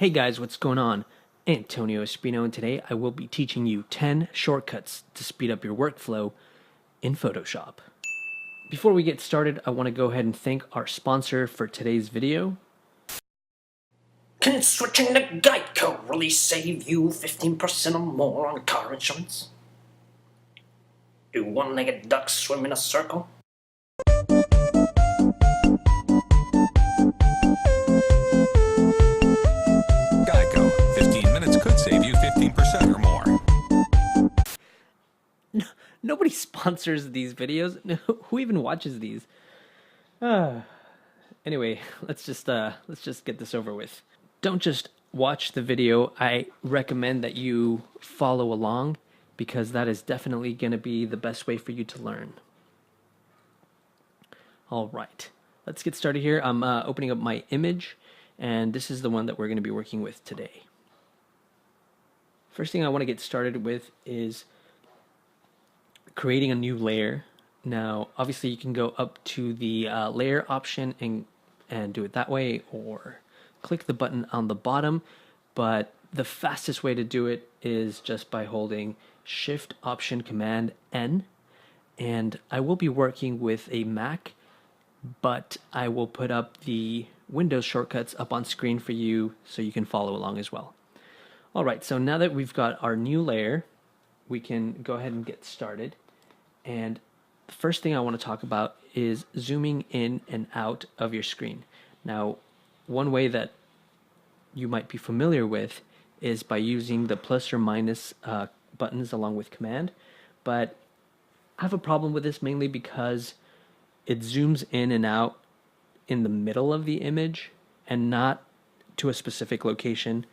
Hey guys, what's going on? Antonio Espino, and today I will be teaching you 10 shortcuts to speed up your workflow in Photoshop. Before we get started, I want to go ahead and thank our sponsor for today's video. Can switching to Geico really save you 15% or more on car insurance? Do one-legged ducks swim in a circle? Geico. 15 minutes could save you 15% or more. Nobody sponsors these videos. Who even watches these? Anyway, let's just get this over with. Don't just watch the video. I recommend that you follow along because that is definitely going to be the best way for you to learn. All right, let's get started here. I'm opening up my image, and this is the one that we're going to be working with today. First thing I want to get started with is creating a new layer. Now, obviously, you can go up to the layer option and do it that way, or click the button on the bottom, but the fastest way to do it is just by holding Shift Option Command N, and I will be working with a Mac, but I will put up the Windows shortcuts up on screen for you so you can follow along as well. All right, so now that we've got our new layer, we can go ahead and get started. And the first thing I want to talk about is zooming in and out of your screen. Now, one way that you might be familiar with is by using the plus or minus buttons along with command, but I have a problem with this mainly because it zooms in and out in the middle of the image and not to a specific location,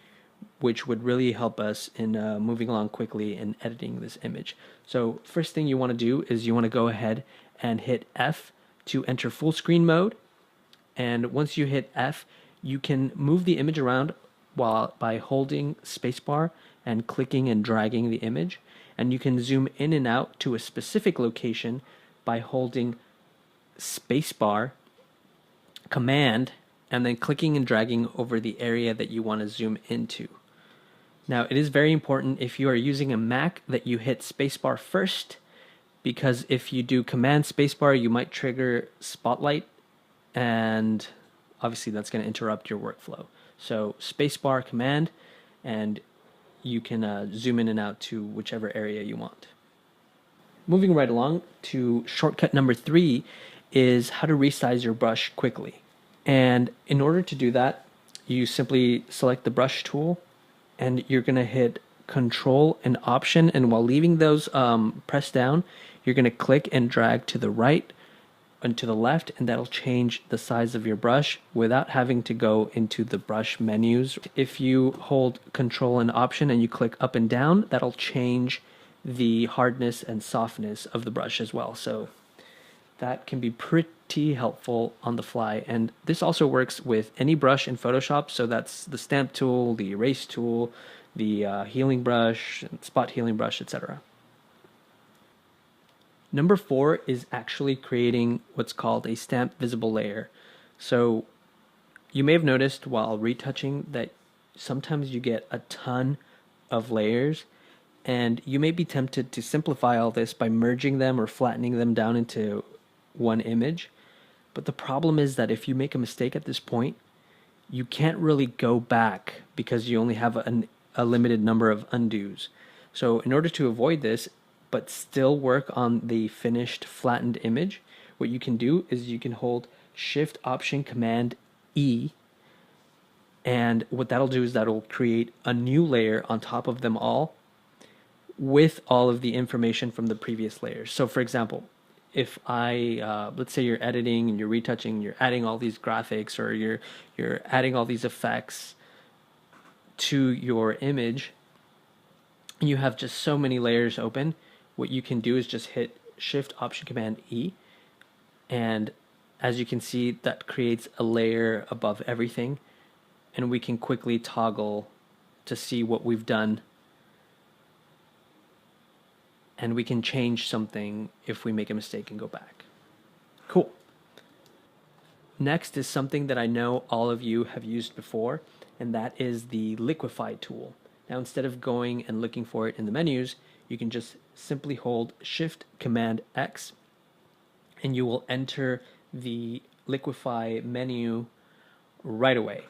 which would really help us in moving along quickly and editing this image. So first thing you want to do is you want to go ahead and hit F to enter full screen mode. And once you hit F, you can move the image around by holding spacebar and clicking and dragging the image. And you can zoom in and out to a specific location by holding spacebar, command, and then clicking and dragging over the area that you want to zoom into. Now, it is very important if you are using a Mac that you hit spacebar first, because if you do command spacebar, you might trigger Spotlight, and obviously that's going to interrupt your workflow. So spacebar, command, and you can zoom in and out to whichever area you want. Moving right along to shortcut number 3 is how to resize your brush quickly. And in order to do that, you simply select the brush tool and you're going to hit Control and Option, and while leaving those pressed down, you're going to click and drag to the right and to the left, and that'll change the size of your brush without having to go into the brush menus. If you hold Control and Option and you click up and down, that'll change the hardness and softness of the brush as well. So that can be pretty helpful on the fly. And this also works with any brush in Photoshop. So that's the stamp tool, the erase tool, the healing brush, spot healing brush, etc. Number 4 is actually creating what's called a stamp visible layer. So you may have noticed while retouching that sometimes you get a ton of layers, and you may be tempted to simplify all this by merging them or flattening them down into one image. But the problem is that if you make a mistake at this point, you can't really go back because you only have a limited number of undos. So in order to avoid this, but still work on the finished flattened image, what you can do is you can hold Shift Option Command E, and what that'll do is that'll create a new layer on top of them all with all of the information from the previous layers. So for example, if let's say you're editing and you're retouching, you're adding all these graphics or you're adding all these effects to your image, and you have just so many layers open, what you can do is just hit Shift Option Command E, and as you can see, that creates a layer above everything, and we can quickly toggle to see what we've done, and we can change something if we make a mistake and go back. Cool. Next is something that I know all of you have used before, and that is the Liquify tool. Now, instead of going and looking for it in the menus, you can just simply hold Shift Command X, and you will enter the Liquify menu right away.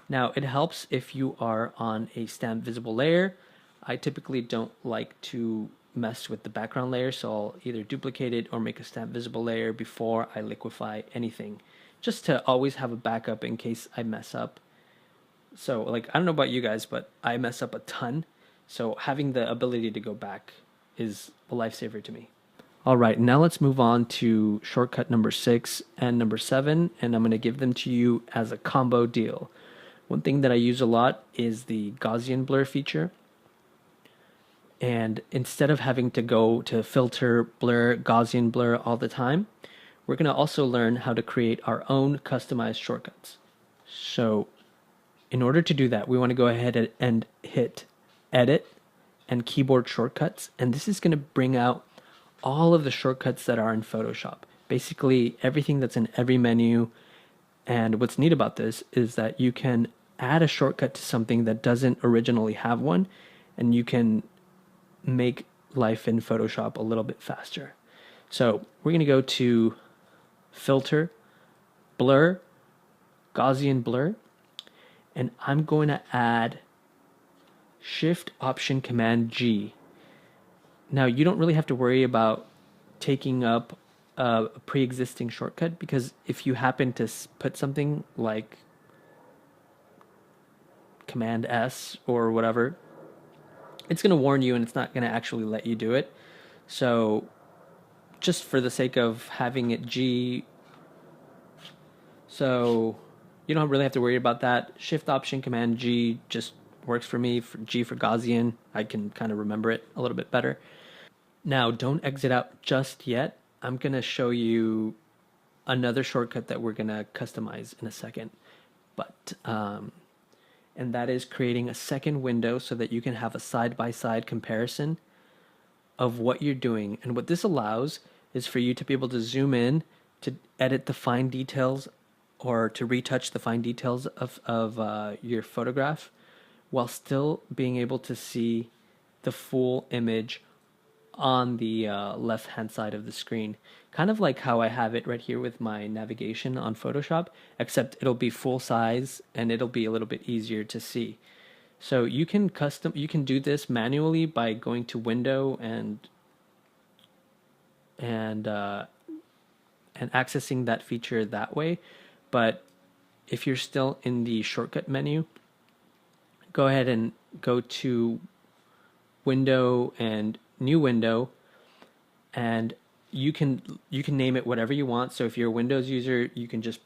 Now, it helps if you are on a stamp visible layer. I typically don't like to mess with the background layer, so I'll either duplicate it or make a stamp visible layer before I liquify anything, just to always have a backup in case I mess up. So, like, I don't know about you guys, but I mess up a ton. So having the ability to go back is a lifesaver to me. All right, now let's move on to shortcut number 6 and number 7, and I'm going to give them to you as a combo deal. One thing that I use a lot is the Gaussian Blur feature. And instead of having to go to filter, blur, Gaussian blur all the time, we're going to also learn how to create our own customized shortcuts. So in order to do that, we want to go ahead and hit Edit and Keyboard Shortcuts. And this is going to bring out all of the shortcuts that are in Photoshop. Basically, everything that's in every menu. And what's neat about this is that you can add a shortcut to something that doesn't originally have one, and you can make life in Photoshop a little bit faster. So we're going to go to Filter, Blur, Gaussian Blur, and I'm going to add Shift Option Command G. Now, you don't really have to worry about taking up a pre-existing shortcut, because if you happen to put something like Command S or whatever, it's going to warn you and it's not going to actually let you do it. So just for the sake of having it G, so you don't really have to worry about that. Shift Option Command G just works for me. For G for Gaussian, I can kind of remember it a little bit better. Now, don't exit out just yet. I'm going to show you another shortcut that we're going to customize in a second. But and that is creating a second window so that you can have a side-by-side comparison of what you're doing. And what this allows is for you to be able to zoom in, to edit the fine details, or to retouch the fine details of your photograph, while still being able to see the full image on the left-hand side of the screen. Kind of like how I have it right here with my navigation on Photoshop, except it'll be full size and it'll be a little bit easier to see. So you can do this manually by going to Window and accessing that feature that way. But if you're still in the shortcut menu, go ahead and go to Window and New Window, and you can name it whatever you want. So if you're a Windows user, you can just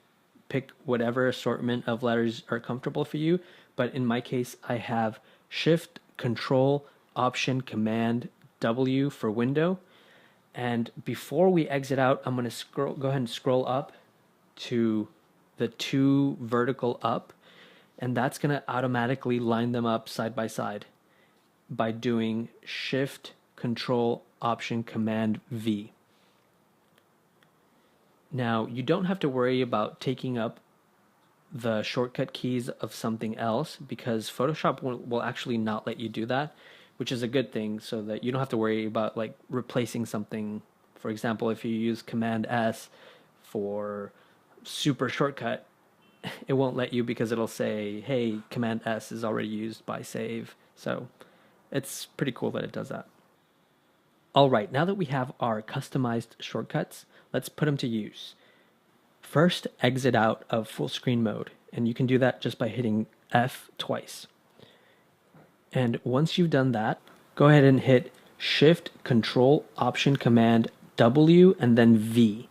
pick whatever assortment of letters are comfortable for you. But in my case, I have Shift, Control, Option, Command, W for Window. And before we exit out, I'm going to go ahead and scroll up to the 2 vertical up, and that's going to automatically line them up side by side by doing Shift, Control, Option, Command, V. Now, you don't have to worry about taking up the shortcut keys of something else, because Photoshop will actually not let you do that, which is a good thing, so that you don't have to worry about like replacing something. For example, if you use Command S for super shortcut, it won't let you because it'll say, hey, Command S is already used by save. So it's pretty cool that it does that. All right, now that we have our customized shortcuts, let's put them to use. First, exit out of full screen mode, and you can do that just by hitting F twice. And once you've done that, go ahead and hit Shift, Control, Option, Command, W, and then V.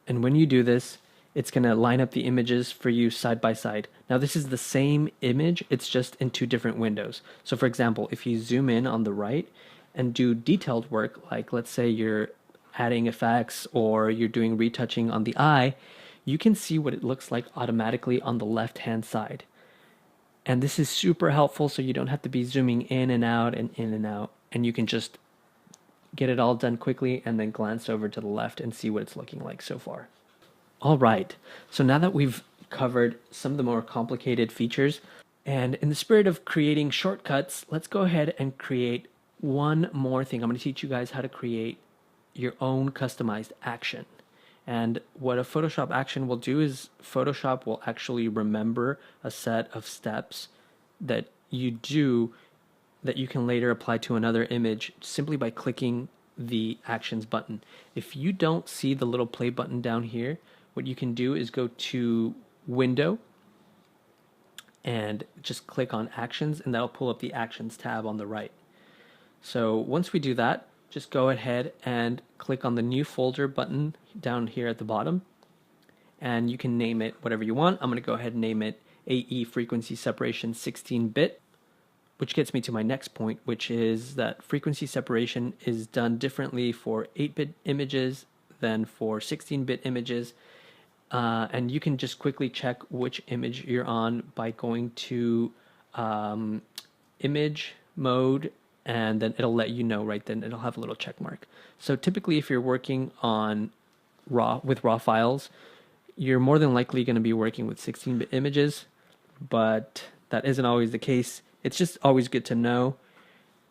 And when you do this, it's going to line up the images for you side by side. Now, this is the same image, it's just in 2 different windows. So for example, if you zoom in on the right and do detailed work, like let's say you're adding effects or you're doing retouching on the eye, you can see what it looks like automatically on the left-hand side. And this is super helpful, so you don't have to be zooming in and out, and you can just get it all done quickly and then glance over to the left and see what it's looking like so far. All right, so now that we've covered some of the more complicated features, And in the spirit of creating shortcuts, let's go ahead and create one more thing. I'm going to teach you guys how to create your own customized action. And what a Photoshop action will do is Photoshop will actually remember a set of steps that you do that you can later apply to another image simply by clicking the actions button. If you don't see the little play button down here, what you can do is go to Window and just click on Actions, and that'll pull up the Actions tab on the right. So once we do that, just go ahead and click on the New Folder button down here at the bottom, and you can name it whatever you want. I'm going to go ahead and name it AE Frequency Separation 16-bit, which gets me to my next point, which is that frequency separation is done differently for 8-bit images than for 16-bit images. And you can just quickly check which image you're on by going to image mode, and then it'll let you know right then. It'll have a little check mark. So typically if you're working on raw files, you're more than likely going to be working with 16-bit images, but that isn't always the case. It's just always good to know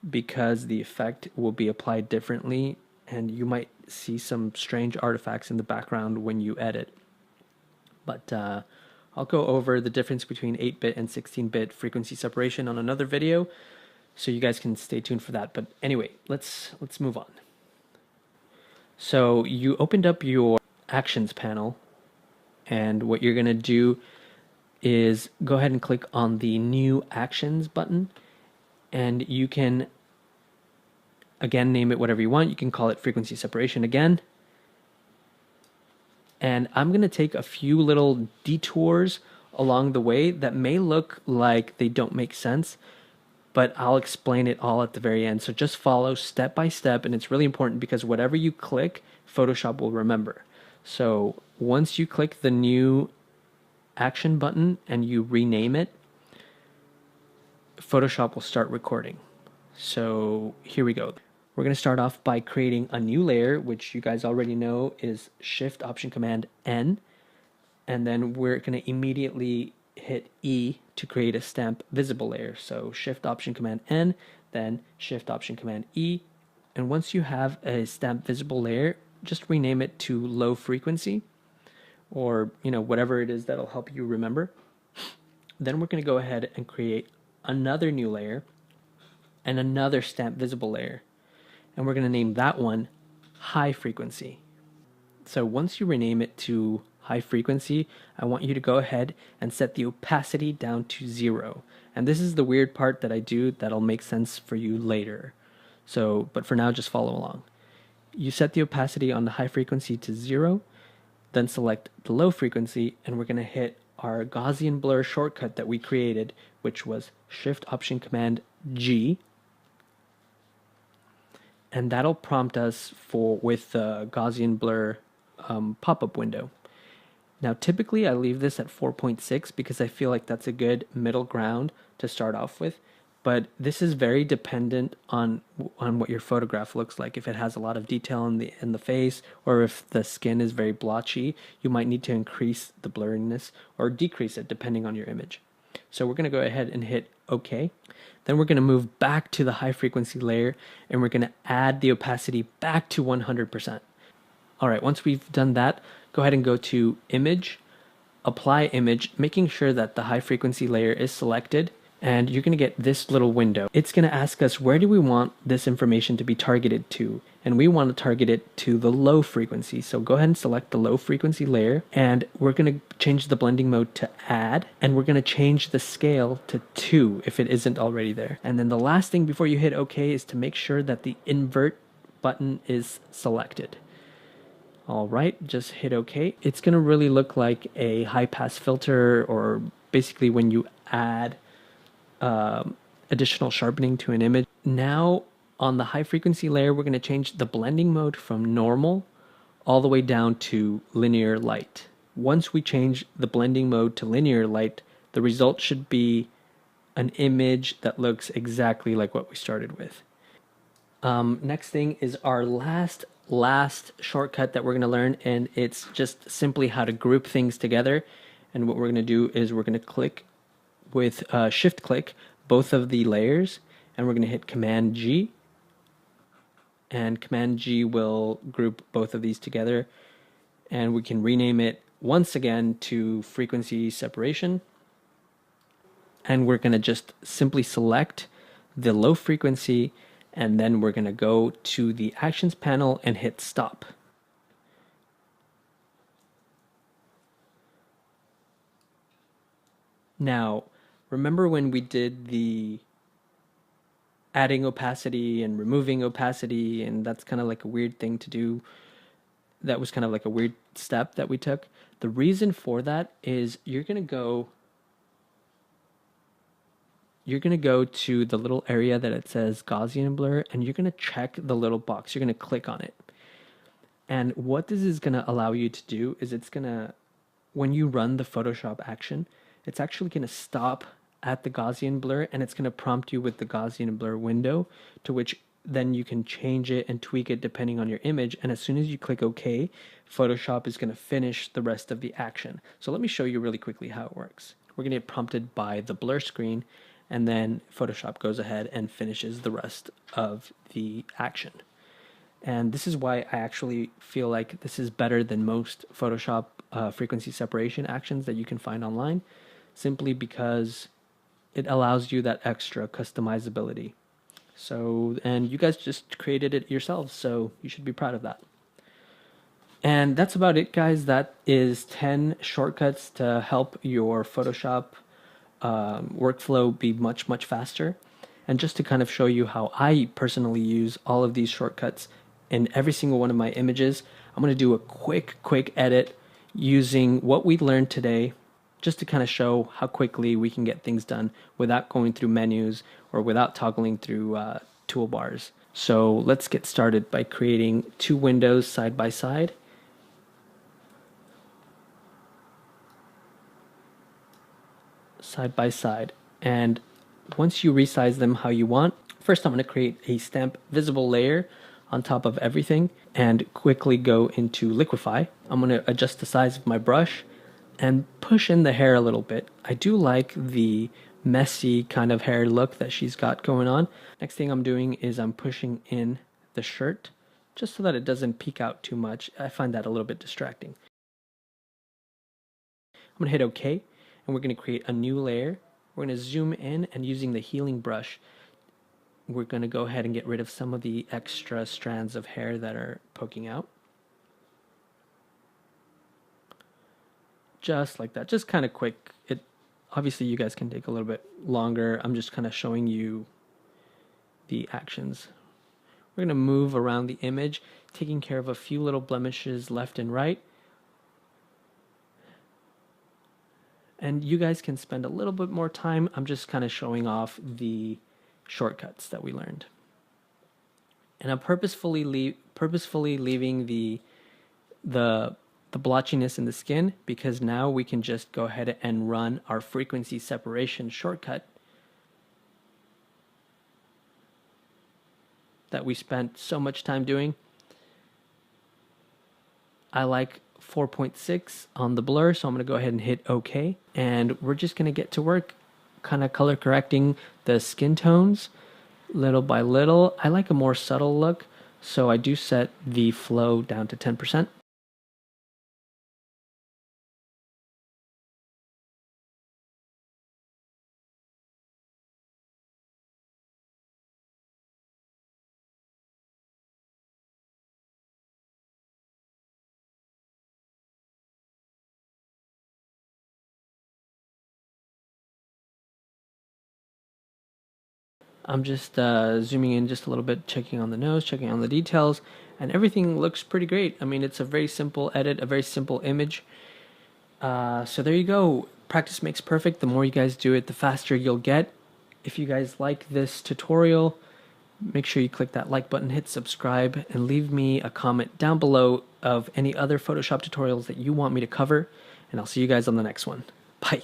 because the effect will be applied differently, and you might see some strange artifacts in the background when you edit. But I'll go over the difference between 8-bit and 16-bit frequency separation on another video, so you guys can stay tuned for that. But anyway, let's move on. So you opened up your Actions panel, and what you're going to do is go ahead and click on the New Actions button, and you can again name it whatever you want. You can call it frequency separation again. And I'm going to take a few little detours along the way that may look like they don't make sense, but I'll explain it all at the very end. So just follow step by step, and it's really important because whatever you click, Photoshop will remember. So once you click the New Action button and you rename it, Photoshop will start recording. So here we go. We're going to start off by creating a new layer, which you guys already know is Shift Option Command N, and then we're going to immediately hit E to create a stamp visible layer. So Shift Option Command N, then Shift Option Command E, and once you have a stamp visible layer, just rename it to low frequency, or whatever it is that'll help you remember. Then we're going to go ahead and create another new layer and another stamp visible layer, and we're going to name that one high frequency. So once you rename it to high frequency, I want you to go ahead and set the opacity down to 0. And this is the weird part that I do that'll make sense for you later. So, but for now, just follow along. You set the opacity on the high frequency to 0, then select the low frequency, and we're going to hit our Gaussian Blur shortcut that we created, which was Shift Option Command G. And that'll prompt us with the Gaussian Blur pop-up window. Now, typically I leave this at 4.6 because I feel like that's a good middle ground to start off with. But this is very dependent on what your photograph looks like. If it has a lot of detail in the face, or if the skin is very blotchy, you might need to increase the blurriness or decrease it depending on your image. So we're going to go ahead and hit OK. Then we're going to move back to the high frequency layer, and we're going to add the opacity back to 100%. All right, once we've done that, go ahead and go to Image, Apply Image, making sure that the high frequency layer is selected, and you're going to get this little window. It's going to ask us where do we want this information to be targeted to, and we want to target it to the low frequency. So go ahead and select the low frequency layer, and we're going to change the blending mode to add, and we're going to change the scale to 2 if it isn't already there. And then the last thing before you hit OK is to make sure that the invert button is selected. All right, just hit OK. It's going to really look like a high pass filter, or basically when you add additional sharpening to an image. Now on the high frequency layer, we're going to change the blending mode from normal all the way down to linear light. Once we change the blending mode to linear light, the result should be an image that looks exactly like what we started with. Next thing is our last shortcut that we're going to learn, and it's just simply how to group things together. And what we're going to do is we're going to click with shift click both of the layers, and we're going to hit Command G, and Command G will group both of these together, and we can rename it once again to frequency separation. And we're going to just simply select the low frequency, and then we're going to go to the actions panel and hit stop. Now, remember when we did the adding opacity and removing opacity, and that's kind of like a weird thing to do. That was kind of like a weird step that we took. The reason for that is you're going to go to the little area that it says Gaussian Blur, and you're going to check the little box. You're going to click on it. And what this is going to allow you to do is it's going to, when you run the Photoshop action, it's actually going to stop at the Gaussian blur, and it's going to prompt you with the Gaussian blur window, to which then you can change it and tweak it depending on your image. And as soon as you click OK, Photoshop is going to finish the rest of the action. So let me show you really quickly how it works. We're going to get prompted by the blur screen, and then Photoshop goes ahead and finishes the rest of the action. And this is why I actually feel like this is better than most Photoshop frequency separation actions that you can find online, simply because it allows you that extra customizability. So, and you guys just created it yourselves, so you should be proud of that. And that's about it, guys. That is 10 shortcuts to help your Photoshop workflow be much, much faster. And just to kind of show you how I personally use all of these shortcuts in every single one of my images, I'm going to do a quick edit using what we learned today, just to kind of show how quickly we can get things done without going through menus or without toggling through toolbars. So let's get started by creating two windows side by side. Side by side. And once you resize them how you want, first I'm going to create a stamp visible layer on top of everything and quickly go into Liquify. I'm going to adjust the size of my brush and push in the hair a little bit. I do like the messy kind of hair look that she's got going on. Next thing I'm doing is I'm pushing in the shirt just so that it doesn't peek out too much. I find that a little bit distracting. I'm going to hit OK, and we're going to create a new layer. We're going to zoom in, and using the healing brush, we're going to go ahead and get rid of some of the extra strands of hair that are poking out. Just like that, just kind of quick. It obviously you guys can take a little bit longer. I'm just kind of showing you the actions. We're going to move around the image, taking care of a few little blemishes left and right. And you guys can spend a little bit more time. I'm just kind of showing off the shortcuts that we learned. And I'm purposefully leaving the blotchiness in the skin, because now we can just go ahead and run our frequency separation shortcut that we spent so much time doing. I like 4.6 on the blur, so I'm going to go ahead and hit OK, and we're just going to get to work kind of color correcting the skin tones little by little. I like a more subtle look, so I do set the flow down to 10%. I'm just zooming in just a little bit, checking on the nose, checking on the details, and everything looks pretty great. I mean, it's a very simple edit, a very simple image. So there you go. Practice makes perfect. The more you guys do it, the faster you'll get. If you guys like this tutorial, make sure you click that like button, hit subscribe, and leave me a comment down below of any other Photoshop tutorials that you want me to cover. And I'll see you guys on the next one. Bye.